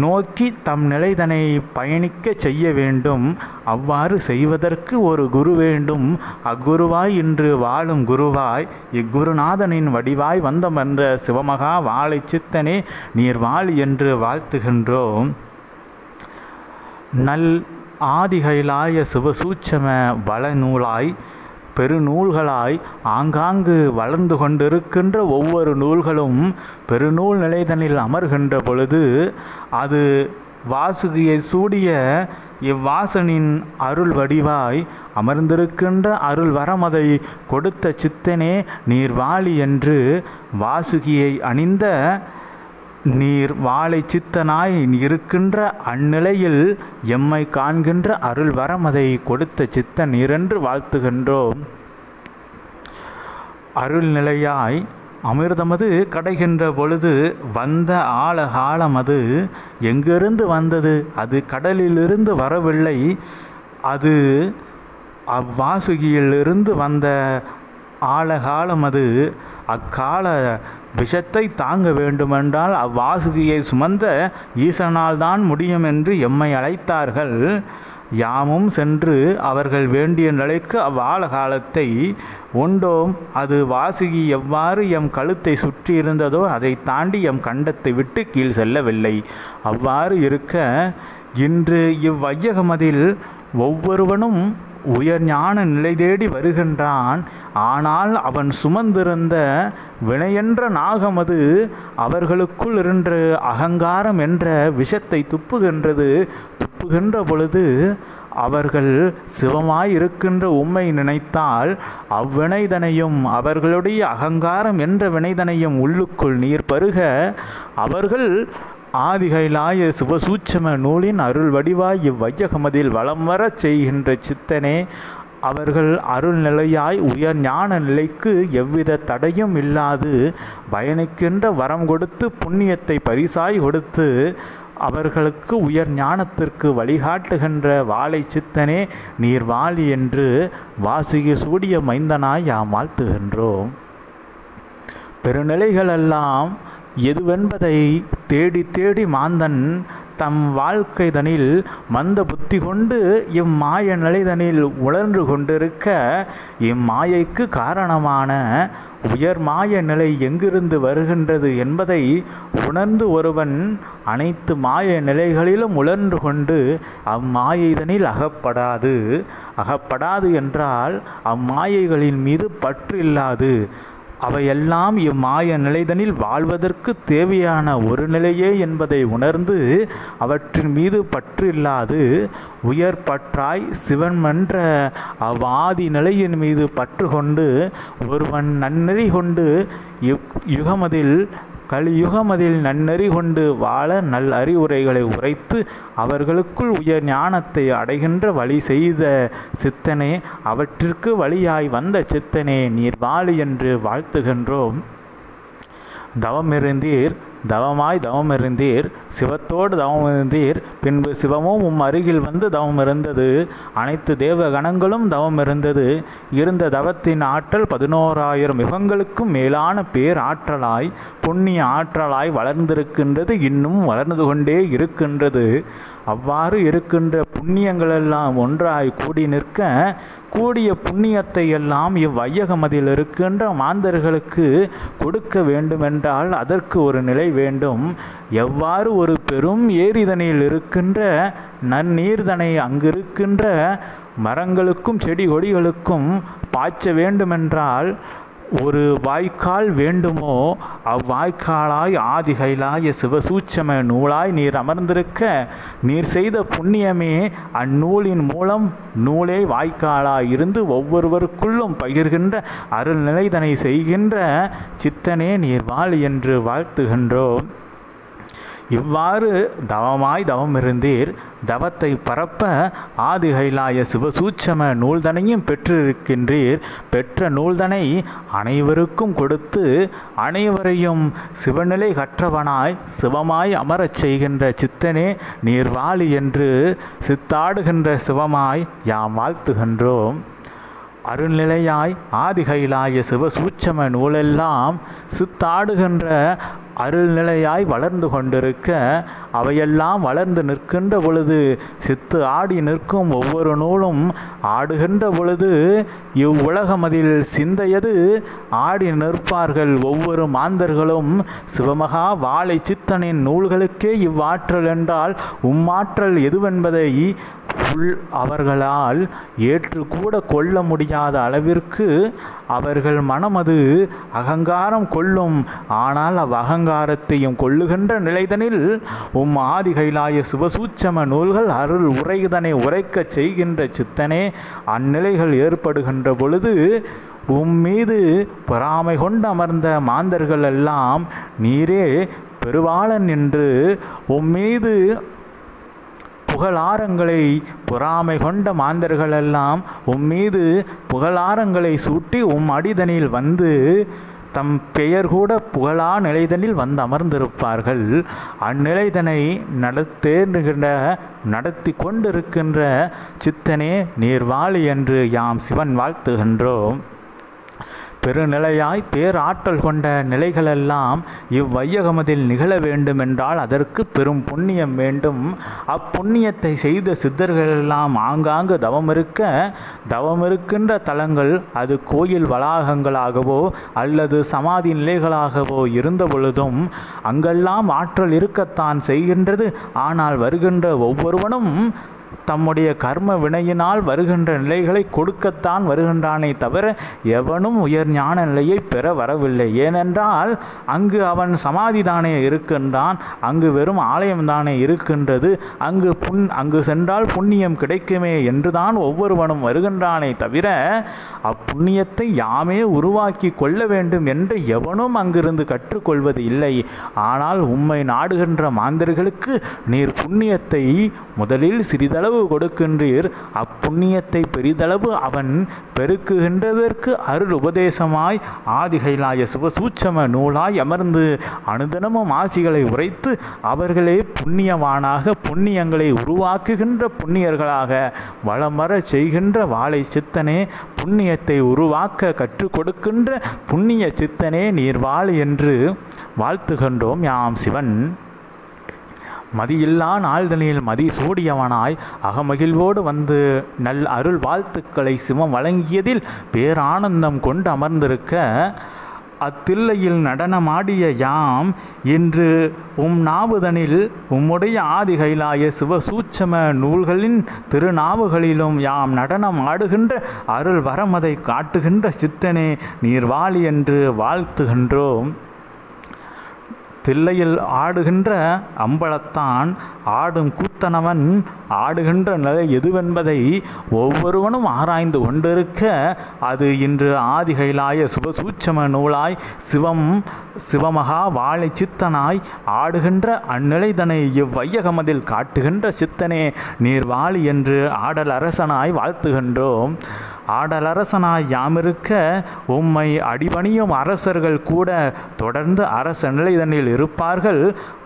நோக்கி தம் நிலைதனை பயணிக்க செய்ய வேண்டும். அவ்வாறு செய்வதற்கு ஒரு குரு வேண்டும். அக்குருவாய் இன்று வாழும் குருவாய் இக்குருநாதனின் வடிவாய் வந்தமர்ந்த சிவமகா வாழை சித்தனே நீர் வாழி என்று வாழ்த்துகின்றோம். நல் ஆதிகைலாய சிவசூட்சம வளநூலாய் பெருநூல்களாய் ஆங்காங்கு வளர்ந்து கொண்டிருக்கின்ற ஒவ்வொரு நூல்களும் பெருநூல் நிலைதனில் அமர்கின்ற பொழுது அது வாசுகியை சூடிய இவ்வாசனின் அருள் வடிவாய் அமர்ந்திருக்கின்ற அருள் வரமதை கொடுத்த சித்தனே நீர் வாழி என்று வாசுகியை அணிந்த நீர் வாழை சித்தனாய் இருக்கின்ற அந்நிலையில் எம்மை காண்கின்ற அருள் வரமதை கொடுத்த சித்தன் நீரென்று வாழ்த்துகின்றோம். அருள்நிலையாய் அமிர்தமது கடைகின்ற பொழுது வந்த ஆழகாலம் அது எங்கிருந்து வந்தது? அது கடலிலிருந்து வரவில்லை. அது அவ்வாசுகியிலிருந்து வந்த ஆழகாலம் அது. அக்கால விஷத்தை தாங்க வேண்டுமென்றால் அவ்வாசுகியை சுமந்த ஈசனால் தான் முடியும் என்று எம்மை அழைத்தார்கள். யாமும் சென்று அவர்கள் வேண்டிய நிலைக்கு அவ்வாழகாலத்தை உண்டோம். அது வாசுகி எவ்வாறு எம் கழுத்தை சுற்றி இருந்ததோ அதை தாண்டி எம் கண்டத்தை விட்டு கீழ் செல்லவில்லை. அவ்வாறு இருக்க இன்று இவ்வையகமதில் ஒவ்வொருவனும் உயர் ஞான நிலை தேடி வருகின்றான். ஆனால் அவன் சுமந்திருந்த வினையென்ற நாகமது அவர்களுக்குள் இருந்த அகங்காரம் என்ற விஷத்தை துப்புகின்றது. துப்புகின்ற பொழுது அவர்கள் சிவமாயிருக்கின்ற உம்மை நினைத்தால் அவ்வினைதனையும் அவர்களுடைய அகங்காரம் என்ற வினைதனையும் உள்ளுக்குள் நீர் பருக அவர்கள் ஆதிகைலாய சிவசூட்சம நூலின் அருள் வடிவாய் இவ்வையகமதில் வலம் வரச் செய்கின்ற சித்தனே, அவர்கள் அருள்நிலையாய் உயர் ஞான நிலைக்கு எவ்வித தடையும் இல்லாது பயணிக்கின்ற வரம் கொடுத்து புண்ணியத்தை பரிசாய் கொடுத்து அவர்களுக்கு உயர் ஞானத்திற்கு வழிகாட்டுகின்ற வாழை சித்தனே நீர் வாழி என்று வாசுகி சூடிய மைந்தனாய் யாம் வாழ்த்துகின்றோம். பெருநிலைகளெல்லாம் எதுவென்பதை தேடி தேடி மாந்தன் தம் வாழ்க்கைதனில் மந்த புத்தி கொண்டு இம்மாய நிலைதனில் உழன்று கொண்டிருக்க இம்மாயைக்கு காரணமான உயர் மாய நிலை எங்கிருந்து வருகின்றது என்பதை உணர்ந்து ஒருவன் அனைத்து மாய நிலைகளிலும் உழன்று கொண்டு அம்மாயைதனில் அகப்படாது என்றால் அம்மாயைகளின் மீது பற்று இல்லாது அவையெல்லாம் இம்மாய நிலைதனில் வாழ்வதற்கு தேவையான ஒரு நிலையே என்பதை உணர்ந்து அவற்றின் மீது பற்று இல்லாது உயர் பற்றாய் சிவன் என்ற அவ்வாதி நிலையின் மீது பற்று கொண்டு ஒருவன் நன்னெறி கொண்டு யுகமதில் கலியுகமதில் நன்னெறி கொண்டு வாழ நல் அறிவுரைகளை உரைத்து அவர்களுக்குள் உயர் ஞானத்தை அடைகின்ற வழி செய்த சித்தனே, அவற்றிற்கு வழியாய் வந்த சித்தனே நீர் வாழி என்று வாழ்த்துகின்றோம். தவமிருந்தீர், தவமிருந்தீர், சிவத்தோடு தவமிருந்தீர். பின்பு சிவமும் அருகில் வந்து தவமிருந்தது. அனைத்து தேவ கணங்களும் தவமிருந்தது. இருந்த தவத்தின் ஆற்றல் 11,000 யுகங்களுக்கும் மேலான பேராற்றலாய் புண்ணிய ஆற்றலாய் வளர்ந்திருக்கின்றது. இன்னும் வளர்ந்து கொண்டே இருக்கின்றது. அவ்வாறு இருக்கின்ற புண்ணியங்களெல்லாம் ஒன்றாய் கூடி நிற்க கூடிய புண்ணியத்தை எல்லாம் இவ்வையகமதில் இருக்கின்ற மாந்தர்களுக்கு கொடுக்க வேண்டுமென்றால் அதற்கு ஒரு நிலை வேண்டும். எவ்வாறு ஒரு பெரும் ஏரிதனில் இருக்கின்ற நன்னீர்தனை அங்கிருக்கின்ற மரங்களுக்கும் செடி கொடிகளுக்கும் பாய்ச்ச வேண்டுமென்றால் ஒரு வாய்க்கால் வேண்டுமோ அவ்வாய்க்காலாய் ஆதிகைலாய சிவசூட்சம நூலாய் நீர் அமர்ந்திருக்க நீர் செய்த புண்ணியமே அந்நூலின் மூலம் நூலே வாய்க்காலாய் இருந்து ஒவ்வொருவருக்குள்ளும் பகிர்கின்ற அருள்நிலைதனை செய்கின்ற சித்தனே நீர் வாழ் என்று வாழ்த்துகின்றோம். இவ்வாறு தவமிருந்தீர். தவத்தை பரப்ப ஆதிகைலாய சிவசூட்சம நூல்தனையும் பெற்றிருக்கின்றீர். பெற்ற நூல்தனை அனைவருக்கும் கொடுத்து அனைவரையும் சிவநிலை கற்றவனாய் சிவமாய் அமரச் செய்கின்ற சித்தனே நீர் வாழி என்று சித்தாடுகின்ற சிவமாய் யாம் வாழ்த்துகின்றோம். அருள்நிலையாய் ஆதிகைலாய சிவசூட்சம நூலெல்லாம் சித்தாடுகின்ற அருள்நிலையாய் வளர்ந்து கொண்டிருக்க அவையெல்லாம் வளர்ந்து நிற்கின்ற பொழுது சித்து ஆடி நிற்கும் ஒவ்வொரு நூலும் ஆடுகின்ற பொழுது இவ்வுலகமதில் சிந்தையது ஆடி நிற்பார்கள் ஒவ்வொரு மாந்தர்களும். சிவமகா வாழை சித்தனின் நூல்களுக்கே இவ்வாற்றல் என்றால் உம்மாற்றல் எதுவென்பதை அவர்களால் ஏற்றுக்கூட கொள்ள முடியாத அளவிற்கு அவர்கள் மனமது அகங்காரம் கொள்ளும். ஆனால் அவ்வகங்காரத்தையும் கொள்ளுகின்ற நிலைதனில் ஆதிகைலாய சிவசூட்சம நூல்கள் அருள் உரைதனை உரைக்கச் செய்கின்ற சித்தனே அந்நிலைகள் ஏற்படுகின்ற பொழுது மீது பொறாமை கொண்டு அமர்ந்த மாந்தர்கள் எல்லாம் நீரே பெருவாளன் என்று மீது புகழாரங்களை பொறாமை கொண்ட மாந்தர்களெல்லாம் உம்மீது புகழாரங்களை சூட்டி அடிதனில் வந்து தம் பெயர் கூட புகழா நிலைதனில் வந்து அமர்ந்திருப்பார்கள். அந்நிலைதனை நடத்தி கொண்டிருக்கின்ற சித்தனே நீர்வாழி என்று யாம் சிவன் வாழ்த்துகின்றோம். பெருநிலையாய் பேராற்றல் கொண்ட நிலைகளெல்லாம் இவ்வையகமதில் நிகழ வேண்டுமென்றால் அதற்கு பெரும் புண்ணியம் வேண்டும். அப்புண்ணியத்தை செய்த சித்தர்களெல்லாம் ஆங்காங்கு தவமிருக்கின்ற தலங்கள் அது கோயில் வளாகங்களாகவோ அல்லது சமாதி நிலைகளாகவோ இருந்த பொழுதும் அங்கெல்லாம் ஆற்றல் இருக்கத்தான் செய்கின்றது. ஆனால் வருகின்ற ஒவ்வொருவனும் தம்முடைய கர்ம வினையினால் வருகின்ற நிலைகளை கொடுக்கத்தான் வருகின்றானே தவிர எவனும் உயர் ஞான நிலையை பெற வரவில்லை. ஏனென்றால் அங்கு அவன் சமாதிதானே இருக்கின்றான், அங்கு வெறும் ஆலயம்தானே இருக்கின்றது, அங்கு சென்றால் புண்ணியம் கிடைக்குமே என்றுதான் ஒவ்வொருவனும் வருகின்றானே தவிர அப்புண்ணியத்தை யாமே உருவாக்கி கொள்ள வேண்டும் என்று எவனும் அங்கிருந்து கற்றுக்கொள்வது இல்லை. ஆனால் உம்மை நாடுகின்ற மாந்தர்களுக்கு நீர் புண்ணியத்தை முதலில் சிறிதளவு கொடுக்கின்றீர். அப்புண்ணியத்தை பெரிதளவு அவன் பெருக்குகின்றதற்கு அருள் உபதேசமாய் ஆதிகைலாய சிவசூட்சம நூலாய் அமர்ந்து அனுதினமும் ஆசிகளை உரைத்து அவர்களே புண்ணியவானாக புண்ணியங்களை உருவாக்குகின்ற புண்ணியர்களாக வளமர செய்கின்ற வாழை சித்தனே, புண்ணியத்தை உருவாக்க கற்றுக் கொடுக்கின்ற புண்ணிய சித்தனே நீர்வாழ் என்று வாழ்த்துகின்றோம் யாம் சிவன். மதியில்லா நாள்தனில் மதி சூடியவனாய் அகமகிழ்வோடு வந்து நல் அருள் வாழ்த்துக்களை சிவம் வழங்கியதில் பேரானந்தம் கொண்டு அமர்ந்திருக்க அத்தில்லையில் நடனமாடிய யாம் இன்று நாவுதனில் உம்முடைய ஆதிகைலாய சிவசூட்சம நூல்களின் திருநாவுகளிலும் யாம் நடனம் ஆடுகின்ற அருள் வரமதை காட்டுகின்ற சித்தனே நீர்வாழி என்று வாழ்த்துகின்றோம். தில்லையில் ஆடுகின்ற அம்பலத்தான் ஆடும் கூத்தனவன் ஆடுகின்ற நிலை எதுவென்பதை ஒவ்வொருவனும் ஆராய்ந்து கொண்டிருக்க அது இன்று ஆதிகைலாய சிவசூட்சம நூலாய் சிவமகா வாழை சித்தனாய் ஆடுகின்ற அந்நிலைதனை இவ்வையகமதில் காட்டுகின்ற சித்தனே நீர்வாழி என்று ஆடல் அரசனாய் வாழ்த்துகின்றோம். ஆடலரசனாய் யாமிருக்க உம்மை அடிபணியும் அரசர்கள் கூட தொடர்ந்து அரச நிலைதனில் இருப்பார்கள்.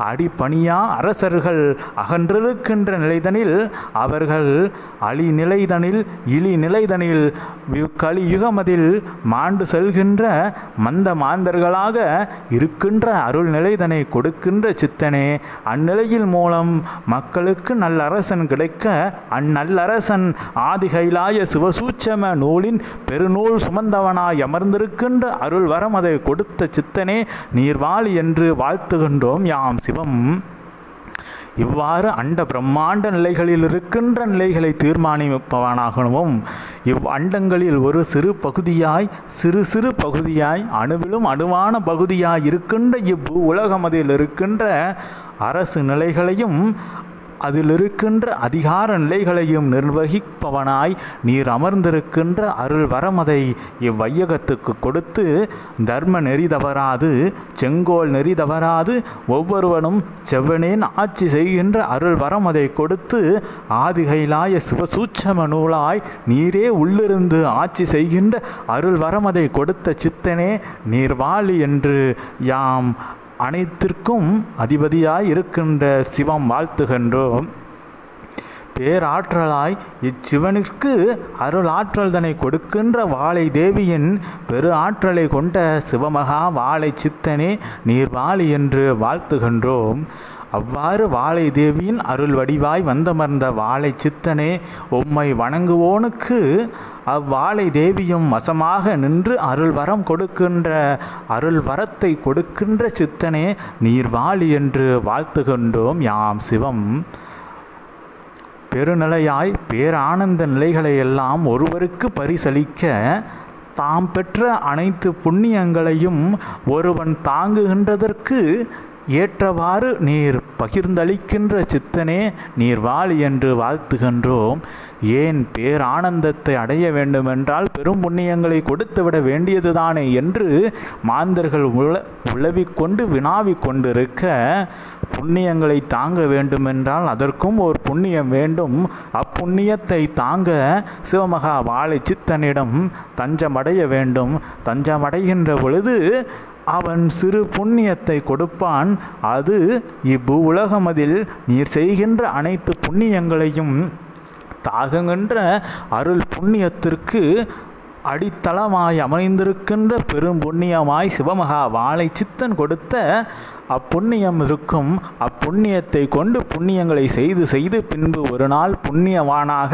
அடிபணியா அரசர்கள் அகன்றிருக்கின்ற நிலைதனில் அவர்கள் இழி நிலைதனில் கலியுகமதில் மாண்டு செல்கின்ற மந்த மாந்தர்களாக இருக்கின்ற அருள் நிலைதனை கொடுக்கின்ற சித்தனே, அந்நிலையில் மூலம் மக்களுக்கு நல்லரசன் கிடைக்க அந்நல்லரசன் ஆதிகைலாய சிவசூட்சம நூலின் பெருநூல் சுமந்தவனாய் அமர்ந்திருக்கின்ற அருள் வரம் அதை கொடுத்த சித்தனே நீர்வாழி என்று வாழ்த்துகின்றோம் யாம் சிவம். இவ்வாறு அண்ட பிரம்மாண்ட நிலைகளில் இருக்கின்ற நிலைகளை தீர்மானிப்பவனாகவும் அண்டங்களில் ஒரு சிறு பகுதியாய் அணுவிலும் அணுவான பகுதியாய் இருக்கின்ற உலகமதில் இருக்கின்ற அரசு நிலைகளையும் அதில் இருக்கின்ற அதிகார நிலைகளையும் நிர்வகிப்பவனாய் நீர் அமர்ந்திருக்கின்ற அருள் வரமதை இவ்வையகத்துக்கு கொடுத்து தர்ம நெறி தவறாது செங்கோல் நெறி தவறாது ஒவ்வொருவனும் செவ்வனேன் ஆட்சி செய்கின்ற அருள் வரமதை கொடுத்து ஆதிகைலாய சிவசூட்சம நூலாய் நீரே உள்ளிருந்து ஆட்சி செய்கின்ற அருள் வரமதை கொடுத்த சித்தனே நீர்வாழி என்று யாம் அனைத்திற்கும் அதிபதியாய் இருக்கின்ற சிவம் வாழ்த்துகின்றோம். பேராற்றலாய் இச்சிவனிற்கு அருள் ஆற்றல் தன்னை கொடுக்கின்ற வாழை தேவியின் பெரு ஆற்றலை கொண்ட சிவமகா வாழை சித்தனே நீர்வாழி என்று வாழ்த்துகின்றோம். அவ்வாறு வாழை தேவியின் அருள் வடிவாய் வந்தமர்ந்த வாழை சித்தனே உம்மை வணங்குவோனுக்கு அவ்வாழை தேவியும் வசமாக நின்று அருள் வரம் கொடுக்கின்ற அருள் வரத்தை கொடுக்கின்ற சித்தனே நீர்வாழி என்று வாழ்த்துகின்றோம் யாம் சிவம். பெருநிலையாய் பேரானந்த நிலைகளை எல்லாம் ஒருவருக்கு பரிசளிக்க தாம் பெற்ற அனைத்து புண்ணியங்களையும் ஒருவன் தாங்குகின்றதற்கு ஏற்றவாறு நீர் பகிர்ந்தளிக்கின்ற சித்தனே நீர் வாழ் என்று வாழ்த்துகின்றோம். ஏன் பேரானந்தத்தை அடைய வேண்டுமென்றால் பெரும் புண்ணியங்களை கொடுத்துவிட வேண்டியதுதானே என்று மாந்தர்கள் உளவிக்கொண்டு வினாவிக் கொண்டிருக்க, புண்ணியங்களை தாங்க வேண்டுமென்றால் அதற்கும் ஒரு புண்ணியம் வேண்டும். அப்புண்ணியத்தை தாங்க சிவமகா வாழை சித்தனிடம் தஞ்சமடைய வேண்டும். தஞ்சமடைகின்ற பொழுது அவன் சிறு புண்ணியத்தை கொடுப்பான். அது இவ்வு உலகமதில் நீர் செய்கின்ற அனைத்து புண்ணியங்களையும் தாகுகின்ற அருள் புண்ணியத்திற்கு அடித்தளமாய் அமைந்திருக்கின்ற பெரும் புண்ணியமாய் சிவமகா வாழை சித்தன் கொடுத்த அப்புண்ணியம் இருக்கும். அப்புண்ணியத்தை கொண்டு புண்ணியங்களை செய்து செய்து பின்பு ஒரு நாள் புண்ணியவானாக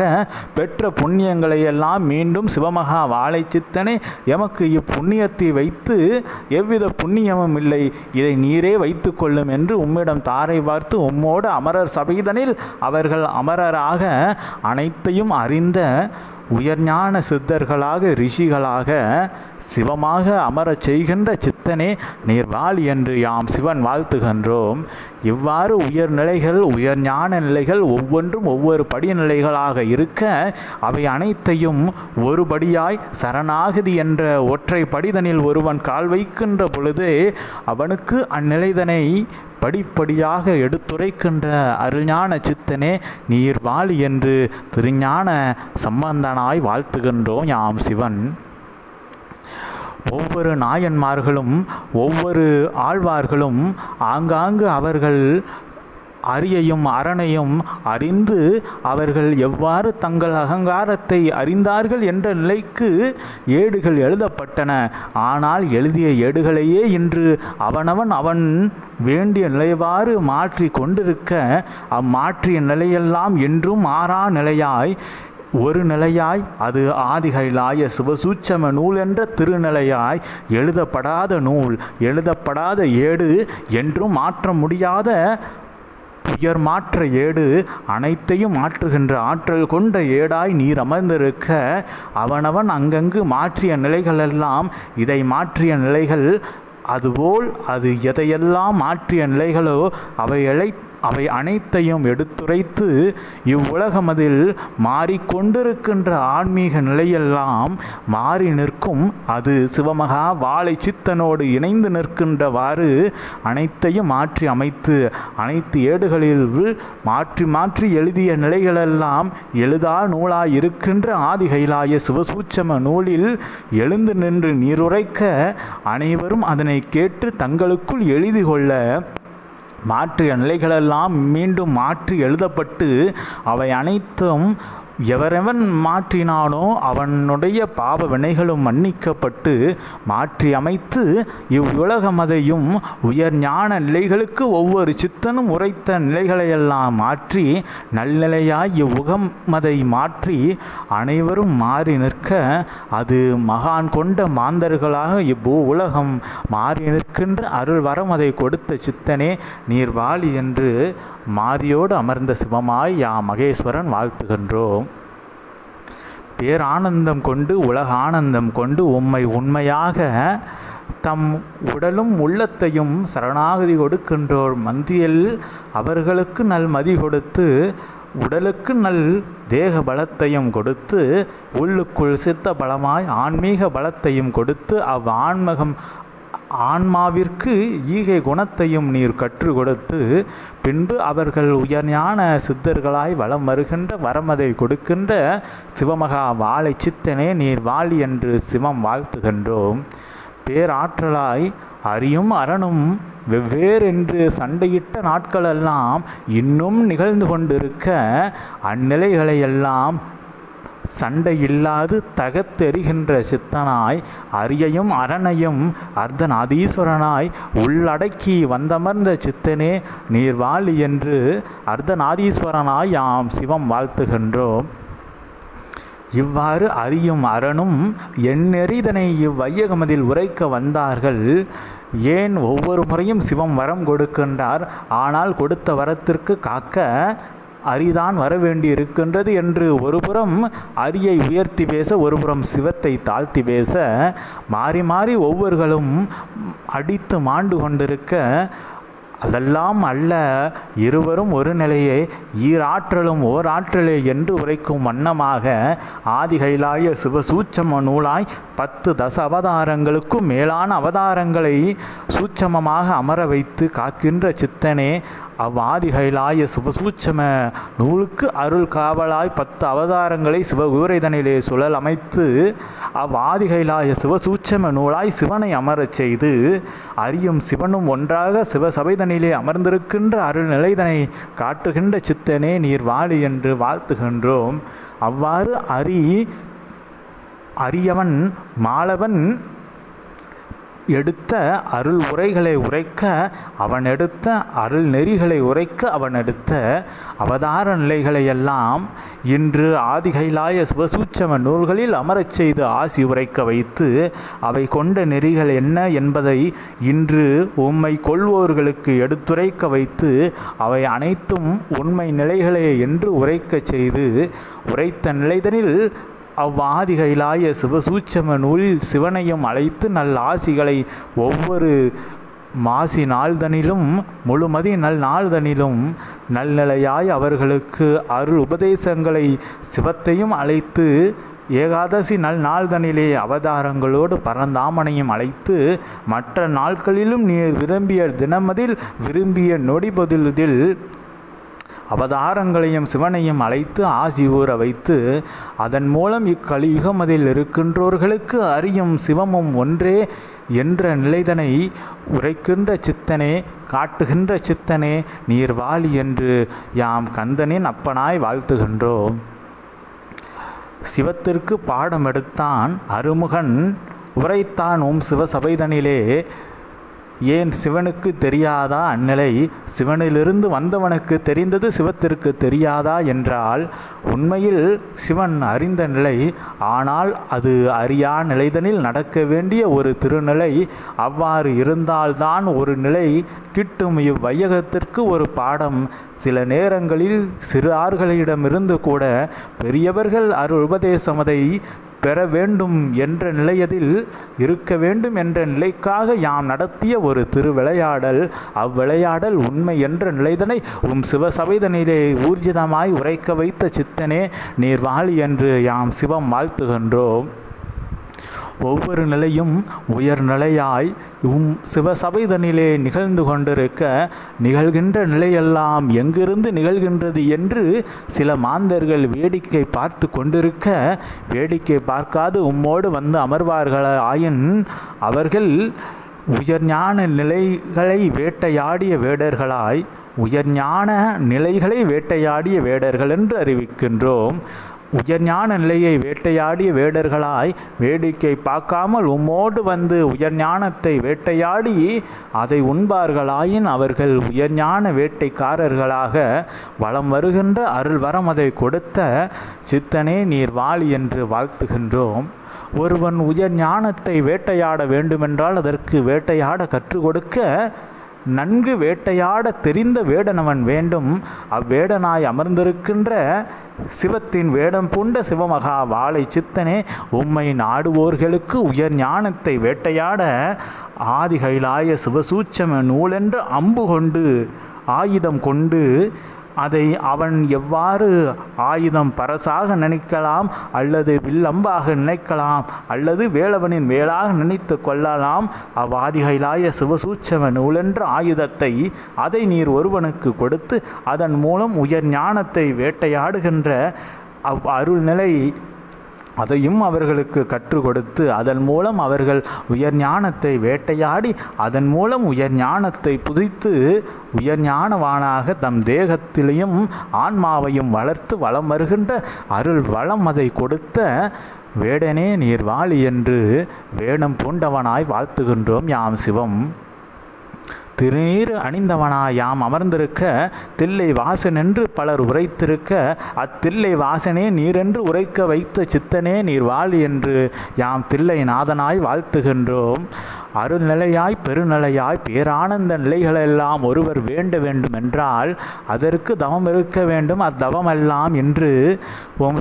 பெற்ற புண்ணியங்களை எல்லாம் மீண்டும் சிவமகா வாழை சித்தனை எமக்கு இப்புண்ணியத்தை வைத்து எவ்வித புண்ணியமும் இல்லை, இதை நீரே வைத்து கொள்ளும் என்று உம்மிடம் தாரை பார்த்து உம்மோடு அமரர் சபைதனில் அவர்கள் அமரராக அனைத்தையும் அறிந்த உயர்ஞான சித்தர்களாக ரிஷிகளாக சிவமாக அமரச் செய்கின்ற சித்தனே நீர் வாழ் என்று யாம் சிவன் வாழ்த்துகின்றோம். இவ்வாறு உயர்நிலைகள் உயர்ஞான நிலைகள் ஒவ்வொன்றும் ஒவ்வொரு படிநிலைகளாக இருக்க, அவை அனைத்தையும் ஒருபடியாய் சரணாகதி என்ற ஒற்றை படிதனில் ஒருவன் கால் வைக்கின்ற பொழுதே அவனுக்கு அந்நிலைதனை படிப்படியாக எடுத்துரைக்கின்ற அருள்ஞான சித்தனே நீர் வாழ் என்று திருஞான சம்பந்தனாய் வாழ்த்துகின்றோம் யாம் சிவன். ஒவ்வொரு நாயன்மார்களும் ஒவ்வொரு ஆழ்வார்களும் ஆங்காங்கு அவர்கள் அரியையும் அரணையும் அறிந்து அவர்கள் எவ்வாறு தங்கள் அகங்காரத்தை அறிந்தார்கள் என்ற நிலைக்கு ஏடுகள் எழுதப்பட்டன. ஆனால் எழுதிய ஏடுகளையே இன்று அவன் வேண்டிய நிலைவாறு மாற்றி கொண்டிருக்க, அம்மாற்றிய நிலையெல்லாம் என்றும் மாறா நிலையாய் ஒரு நிலையாய் அது ஆதிகைலாய சிவசூட்சம நூல் என்ற திருநிலையாய் எழுதப்படாத நூல், எழுதப்படாத ஏடு, என்றும் மாற்ற முடியாத உயர் மாற்ற ஏடு, அனைத்தையும் மாற்றுகின்ற ஆற்றல் கொண்ட ஏடாய் நீர் அமர்ந்திருக்க, அவனவன் அங்கங்கு மாற்றிய நிலைகளெல்லாம் இதை மாற்றிய நிலைகள், அதுபோல் அது எதையெல்லாம் மாற்றிய நிலைகளோ அவை அனைத்தையும் எடுத்துரைத்து இவ்வுலகமதில் மாறிக்கொண்டிருக்கின்ற ஆன்மீக நிலையெல்லாம் மாறி நிற்கும். அது சிவமகா வாழை சித்தனோடு இணைந்து நிற்கின்றவாறு அனைத்தையும் மாற்றி அமைத்து அனைத்து ஏடுகளில் மாற்றி மாற்றி எழுதிய நிலைகளெல்லாம் எழுதா நூலாய் இருக்கின்ற ஆதிகைலாய சிவசூட்சம நூலில் எழுந்து நின்று நீருரைக்க, அனைவரும் அதனை கேட்டு தங்களுக்குள் எழுதி கொள்ள மாற்றிய நிலைகளெல்லாம் மீண்டும் மாற்றி எழுதப்பட்டு அவை அனைத்தும் எவரெவன் மாற்றினானோ அவனுடைய பாவ வினைகளும் மன்னிக்கப்பட்டு மாற்றி அமைத்து இவ்வுலகமதையும் உயர் ஞான நிலைகளுக்கு ஒவ்வொரு சித்தனும் உரைத்த நிலைகளையெல்லாம் மாற்றி நல்நிலையாய் இவ்வுகமதை மாற்றி அனைவரும் மாறி நிற்க, அது மகான் கொண்ட மாந்தர்களாக இவ்வூ உலகம் மாறி நிற்கின்ற அருள் வரம் அதை கொடுத்த சித்தனே நீர் வாழி என்று மாரியோடு அமர்ந்த சிவமாய் மகேஸ்வரன் வாழ்த்துகின்றோம். பேரானந்தம் கொண்டு உலக ஆனந்தம் கொண்டு உம்மை உண்மையாக தம் உடலும் உள்ளத்தையும் சரணாகதி கொடுக்கின்றோர் மந்தியில் அவர்களுக்கு நல் மதி கொடுத்து உடலுக்கு நல் தேக பலத்தையும் கொடுத்து உள்ளுக்குள் சித்த பலமாய் ஆன்மீக பலத்தையும் கொடுத்து ஆன்மாவிற்கு ஈகை குணத்தையும் நீர் கற்றுக் கொடுத்து பின்பு அவர்கள் உயர்ஞான சித்தர்களாய் வலம் வருகின்ற வரமதை கொடுக்கின்ற சிவமகா வாழை சித்தனே நீர் வாழி என்று சிவம் வாழ்த்துகின்றோம். பேராற்றலாய் அறியும் அரணும் வெவ்வேறென்று சண்டையிட்ட நாட்களெல்லாம் இன்னும் நிகழ்ந்து கொண்டிருக்க, அந்நிலைகளையெல்லாம் சண்டையில்லாது தகத்தெறிகின்ற சித்தனாய் அரியையும் அரணையும் அர்த்தநாதீஸ்வரனாய் உள்ளடக்கி வந்தமர்ந்த சித்தனே நீர் வாழி என்று அர்த்தநாதீஸ்வரனாய் யாம் சிவம் வாழ்த்துகின்றோம். இவ்வாறு அரியும் அரணும் எண்ணெறிதனை இவ்வையகமதில் உரைக்க வந்தார்கள். ஏன் ஒவ்வொரு முறையும் சிவம் வரம் கொடுக்கின்றார், ஆனால் கொடுத்த வரத்திற்கு காக்க அரிதான் வரவேண்டி இருக்கின்றது என்று ஒருபுறம் அரியை உயர்த்தி பேச ஒருபுறம் சிவத்தை தாழ்த்தி பேச மாறி மாறி ஒவ்வொருகளும் அடித்து மாண்டு கொண்டிருக்க, அதெல்லாம் அல்ல, இருவரும் ஒரு நிலையே, ஈராற்றலும் ஓர் ஆற்றலே என்று உரைக்கும் வண்ணமாக ஆதி கைலாய சிவசூட்சம நூலாய் 10 தச அவதாரங்களுக்கும் மேலான அவதாரங்களை சூட்சமமாக அமர வைத்து காக்கின்ற சித்தனே, அவ்வாதி கைலாய சிவசூட்சம நூலுக்கு அருள் காவலாய் 10 அவதாரங்களை சிவகூரைதனிலே சுழல் அமைத்து அவ்வாதி கைலாய சிவசூட்சம நூலாய் சிவனை அமரச் செய்து அறியும் சிவனும் ஒன்றாக சிவசபைதனிலே அமர்ந்திருக்கின்ற அருள் நிலைதனை காட்டுகின்ற சித்தனே நீர் வாழி என்று வாழ்த்துகின்றோம். அவ்வாறு அரியவன் மாலவன் எடுத்த அருள் உரைகளை உரைக்க அவன் எடுத்த அருள் நெறிகளை உரைக்க அவன் எடுத்த அவதார நிலைகளையெல்லாம் இன்று ஆதி கைலாய சிவசூட்சம நூல்களில் அமரச் செய்து ஆசி உரைக்க வைத்து அவை கொண்ட நெறிகள் என்ன என்பதை இன்று உம்மை கொள்வோர்களுக்கு எடுத்துரைக்க வைத்து அவை அனைத்தும் உண்மை நிலைகளே என்று உரைக்கச் செய்து உரைத்த நிலைதனில் அவ்வாதி கைலாய சிவசூட்சம நூலில் சிவனையும் அழைத்து நல் ஆசிகளை ஒவ்வொரு மாசி நாள்தனிலும் முழுமதி நல் நாள்தனிலும் நல்நிலையாய் அவர்களுக்கு அருள் உபதேசங்களை சிவத்தையும் அழைத்து ஏகாதசி நல் நாள்தனிலே அவதாரங்களோடு பரந்தாமனையும் அழைத்து மற்ற நாட்களிலும் நீர் விரும்பிய தினமதில் விரும்பிய நொடிபொதிலில் அவதாரங்களையும் சிவனையும் அழைத்து ஆசி ஊற வைத்து அதன் மூலம் இக்கலியுகமதில் இருக்கின்றோர்களுக்கு அறியும் சிவமும் ஒன்றே என்ற நிலைதனை உரைக்கின்ற சித்தனே, காட்டுகின்ற சித்தனே நீர் வாழி என்று யாம் கந்தனின் அப்பனாய் வாழ்த்துகின்றோம். சிவத்திற்கு பாடம் எடுத்தான் அருமுகன் உரைத்தான் சிவசபைதனிலே, ஏன் சிவனுக்கு தெரியாதா அந்நிலை? சிவனிலிருந்து வந்தவனுக்கு தெரிந்தது சிவத்திற்கு தெரியாதா என்றால், உண்மையில் சிவன் அறிந்த நிலை, ஆனால் அது அறியா நிலைதனில் நடக்க வேண்டிய ஒரு திருநிலை. அவ்வாறு இருந்தால்தான் ஒரு நிலை கிட்டும். இவ்வையகத்திற்கு ஒரு பாடம். சில நேரங்களில் சிறார்களிடமிருந்து கூட பெரியவர்கள் அருள் உபதேசம் அதை பெற வேண்டும் என்ற நிலையதில் இருக்க வேண்டும் என்ற நிலைக்காக யாம் நடத்திய ஒரு திருவிளையாடல். அவ்விளையாடல் உண்மை என்ற நிலைதனை சிவசபைதனிலே ஊர்ஜிதமாய் உரைக்க வைத்த சித்தனே நீர் வாழி என்று யாம் சிவம் வாழ்த்துகின்றோம். ஒவ்வொரு நிலையும் உயர்நிலையாய் சிவசபைதனிலே நிகழ்ந்து கொண்டிருக்க, நிகழ்கின்ற நிலையெல்லாம் எங்கிருந்து நிகழ்கின்றது என்று சில மாந்தர்கள் வேடிக்கை பார்த்து கொண்டிருக்க, வேடிக்கை பார்க்காது உம்மோடு வந்து அமர்வார்களாயின் அவர்கள் உயர்ஞான நிலைகளை வேட்டையாடிய வேடர்களாய், உயர்ஞான நிலைகளை வேட்டையாடிய வேடர்கள் என்று அறிவிக்கின்றோம். உயர்ஞான நிலையை வேட்டையாடிய வேடர்களாய் வேடிக்கை பார்க்காமல் உம்மோடு வந்து உயர்ஞானத்தை வேட்டையாடி அதை உண்பார்களாயின் அவர்கள் உயர்ஞான வேட்டைக்காரர்களாக வலம் வருகின்ற அருள் வரம் அதை கொடுத்த சித்தனே நீர் வாழி என்று வாழ்த்துகின்றோம். ஒருவன் உயர் ஞானத்தை வேட்டையாட வேண்டுமென்றால் அதற்கு வேட்டையாட கற்றுக் கொடுக்க நன்கு வேட்டையாட தெரிந்த வேடனவன் வேண்டும். அவ்வேடனாய் அமர்ந்திருக்கின்ற சிவத்தின் வேடம் பூண்ட சிவமகா வாழை சித்தனே, உம்மை நாடுவோர்களுக்கு உயர் ஞானத்தை வேட்டையாட ஆதி கைலாய சிவசூட்சம நூலென்ற அம்பு கொண்டு ஆயுதம் கொண்டு அதை அவன் எவ்வாறு ஆயுதம் பரசாக நினைக்கலாம், அல்லது வில்லம்பாக நினைக்கலாம், அல்லது வேலவனின் வேலாக நினைத்து கொள்ளலாம். அவ்வாதி கைலாய சிவசூட்சம நூலென்ற ஆயுதத்தை அதை நீர் ஒருவனுக்கு கொடுத்து அதன் மூலம் உயர் ஞானத்தை வேட்டையாடுகின்ற அவ் அருள்நிலை அதையும் அவர்களுக்கு கற்றுக் கொடுத்து அதன் மூலம் அவர்கள் உயர் ஞானத்தை வேட்டையாடி அதன் மூலம் உயர் ஞானத்தை புதித்து உயர் ஞானவானாக தம் தேகத்திலையும் ஆன்மாவையும் வளர்த்து வளம் வருகின்ற அருள் வளம் அதை கொடுத்த வேடனே நீர் வாழி என்று வேடம் பூண்டவனாய் வாழ்த்துகின்றோம் யாம் சிவம். திருநீர் அணிந்தவனாய் யாம் அமர்ந்திருக்க தில்லை வாசன் என்று பலர் உரைத்திருக்க அத்தில்லை வாசனே நீரென்று உரைக்க வைத்த சித்தனே நீர் வாழி என்று யாம் தில்லை நாதனாய் வாழ்த்துகின்றோம். அருள்நிலையாய் பெருநிலையாய் பேரானந்த நிலைகளெல்லாம் ஒருவர் வேண்ட வேண்டும் என்றால் அதற்கு தவம் இருக்க வேண்டும். அத்தவமெல்லாம் என்று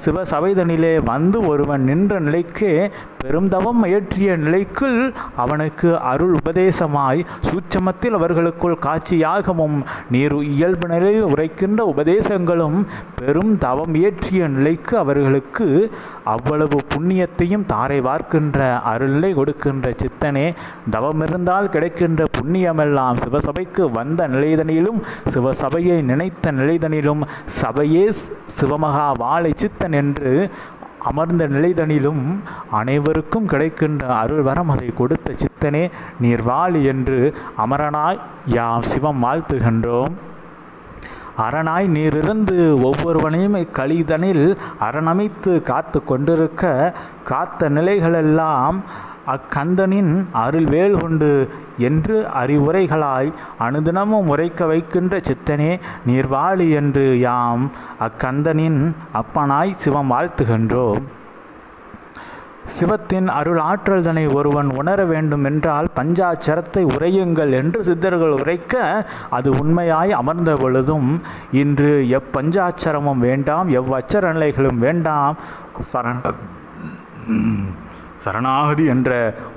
சிவ சபைதனிலே வந்து ஒருவன் நின்ற நிலைக்கே பெரும் தவம் இயற்றிய நிலைக்குள் அவனுக்கு அருள் உபதேசமாய் சூட்சமத்தில் அவர்களுக்குள் காட்சியாகவும் நீர் இயல்பு நிலையில் உரைக்கின்ற உபதேசங்களும் பெரும் தவம் இயற்றிய நிலைக்கு அவர்களுக்கு அவ்வளவு புண்ணியத்தையும் தாரை வார்க்கின்ற அருளை கொடுக்கின்ற சித்தனே, தவமிருந்தால் கிடைக்கின்ற புண்ணியமெல்லாம் சிவசபைக்கு வந்த நிலைதனிலும் சிவசபையை நினைத்த நிலைதனிலும் சபையே சிவமகா வாழை சித்தன் என்று அமர்ந்த நிலைதனிலும் அனைவருக்கும் கிடைக்கின்ற அருள் வரம் அதை கொடுத்த சித்தனே நீர் வாழி என்று அமரனாய் யாம் சிவம் வாழ்த்துகின்றோம். அரணாய் நீரிருந்து ஒவ்வொருவனையும் கலிதனில் அரணமைத்து காத்து கொண்டிருக்க காத்த நிலைகளெல்லாம் அக்கந்தனின் அருள் வேல் கொண்டு என்று அறிவுரைகளாய் அனுதினமும் உரைக்க வைக்கின்ற சித்தனே நீர் வாழி என்று யாம் அக்கந்தனின் அப்பனாய் சிவம் வாழ்த்துகின்றோம். சிவத்தின் அருள் ஆற்றல் தன்னை ஒருவன் உணர வேண்டும் என்றால் பஞ்சாட்சரத்தை உரையுங்கள் என்று சித்தர்கள் உரைக்க அது உண்மையாய் அமர்ந்த பொழுதும் இன்று எப்பஞ்சாட்சரமும் வேண்டாம், எவ்வச்சர நிலைகளும் வேண்டாம், சரணாகதி என்ற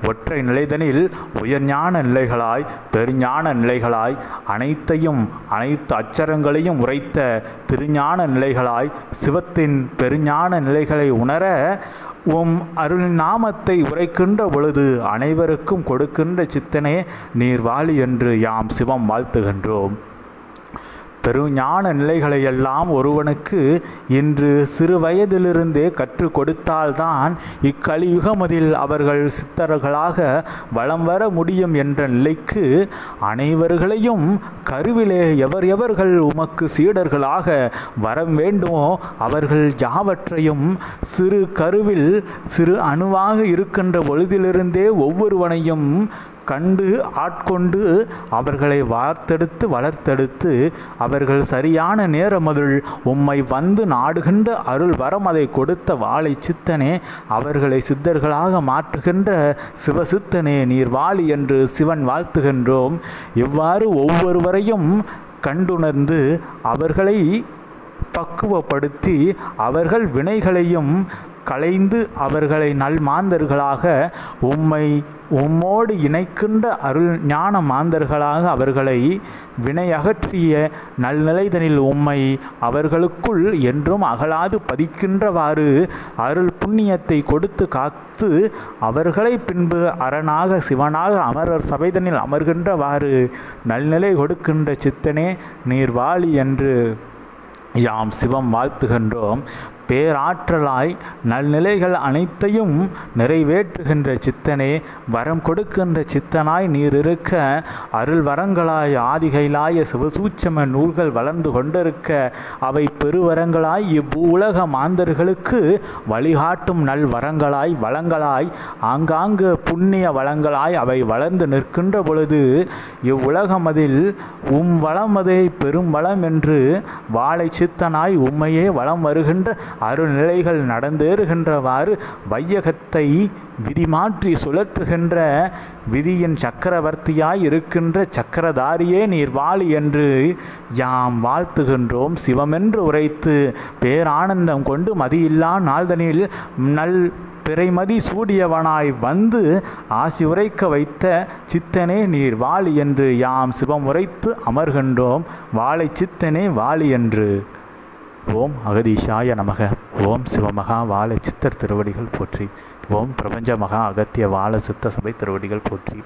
ஒற்றை நிலைதனில் உயர்ஞான நிலைகளாய் பெருஞான நிலைகளாய் அனைத்து அச்சரங்களையும் உரைத்த திருஞான நிலைகளாய் சிவத்தின் பெருஞான நிலைகளை உணர அருள் நாமத்தை உரைக்கின்ற பொழுது அனைவருக்கும் கொடுக்கின்ற சித்தனே நீர் வாழி என்று யாம் சிவம் வாழ்த்துகின்றோம். பெருஞான நிலைகளையெல்லாம் ஒருவனுக்கு இன்று சிறு வயதிலிருந்தே கற்றுக் கொடுத்தால்தான் இக்கலியுகமதில் அவர்கள் சித்தர்களாக வலம் வர முடியும் என்ற நிலைக்கு அனைவர்களையும் கருவிலே எவர்கள் உமக்கு சீடர்களாக வர வேண்டுமோ அவர்கள் யாவற்றையும் சிறு கருவில் சிறு அணுவாக இருக்கின்ற பொழுதிலிருந்தே ஒவ்வொருவனையும் கண்டு ஆட்கொண்டு அவர்களை வார்த்தெடுத்து வளர்த்தெடுத்து அவர்கள் சரியான நேரமதுள் உம்மை வந்து நாடுகின்ற அருள் வரம் அதை கொடுத்த வாழை சித்தனே அவர்களை சித்தர்களாக மாற்றுகின்ற சிவசித்தனே நீர் வாழி என்று சிவன் வாழ்த்துகின்றோம். இவ்வாறு ஒவ்வொருவரையும் கண்டுணர்ந்து அவர்களை பக்குவப்படுத்தி அவர்கள் வினைகளையும் களைந்து அவர்களை நல்மாந்தர்களாக உம்மோடு இணைக்கின்ற அருள் ஞான மாந்தர்களாக அவர்களை வினை அகற்றிய நல்நிலைதனில் உம்மை அவர்களுக்குள் என்றும் அகலாது பதிக்கின்றவாறு அருள் புண்ணியத்தை கொடுத்து காத்து அவர்களை பின்பு அரணாக சிவனாக அமரர் சபைதனில் அமர்கின்றவாறு நல்நிலை கொடுக்கின்ற சித்தனே நீர் வாழி என்று யாம் சிவம் வாழ்த்துகின்றோம். பேராற்றலாய் நல்நிலைகள் அனைத்தையும் நிறைவேற்றுகின்ற சித்தனே வரம் கொடுக்கின்ற சித்தனாய் நீர் இருக்க அருள் வரங்களாய் ஆதிகைலாய சிவசூட்சம நூல்கள் வளர்ந்து கொண்டிருக்க அவை பெருவரங்களாய் இவ்வுலக மாந்தர்களுக்கு வழிகாட்டும் நல் வரங்களாய் வளங்களாய் ஆங்காங்கு புண்ணிய வளங்களாய் அவை வளர்ந்து நிற்கின்ற பொழுது இவ்வுலகமதில் வளமதே பெரும் வளம் என்று வாழை சித்தனாய் உம்மையே வளம் வருகின்ற அருள்நிலைகள் நடந்தேறுகின்றவாறு வையகத்தை விதி மாற்றி சுழற்றுகின்ற விதியின் சக்கரவர்த்தியாய் இருக்கின்ற சக்கரதாரியே நீர் வாழி என்று யாம் வாழ்த்துகின்றோம். சிவமென்று உரைத்து பேரானந்தம் கொண்டு மதியில்லா நாள்தனில் நல் பிறைமதி சூடியவனாய் வந்து ஆசி உரைக்க வைத்த சித்தனே நீர் வாழி என்று யாம் சிவம் உரைத்து அமர்கின்றோம். வாழை சித்தனே வாழி என்று. ஓம் அகதீஷாய நமக. ஓம் சிவமகா வாழை சித்தர் திருவடிகள் போற்றி. ஓம் பிரபஞ்ச மகா அகத்திய வாழ சித்த சபை திருவடிகள் போற்றி.